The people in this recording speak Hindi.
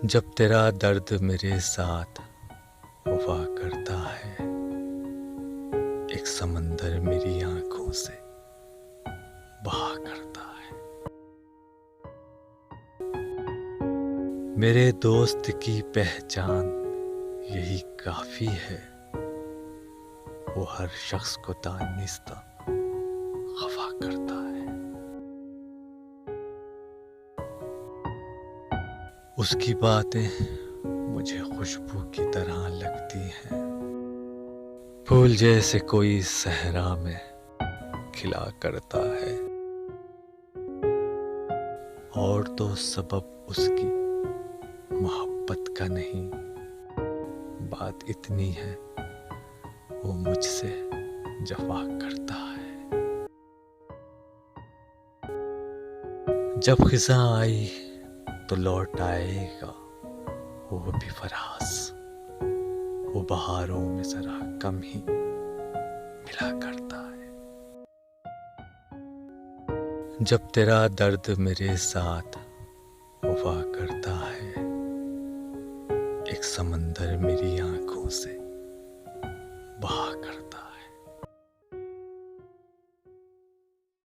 जब तेरा दर्द मेरे साथ वफा करता है, एक समंदर मेरी आंखों से बहा करता है। मेरे दोस्त की पहचान यही काफी है, वो हर शख्स को दानिस्ता खफा करता है। उसकी बातें मुझे खुशबू की तरह लगती हैं, फूल जैसे कोई सहरा में खिला करता है। और तो सबब उसकी मोहब्बत का नहीं, बात इतनी है वो मुझसे जफा करता है। जब खिज़ा आई तो लौट आएगा वो भी फराज, वो बहारों में जरा कम ही मिला करता है। जब तेरा दर्द मेरे साथ वफा करता है, एक समंदर मेरी आंखों से बहा करता है।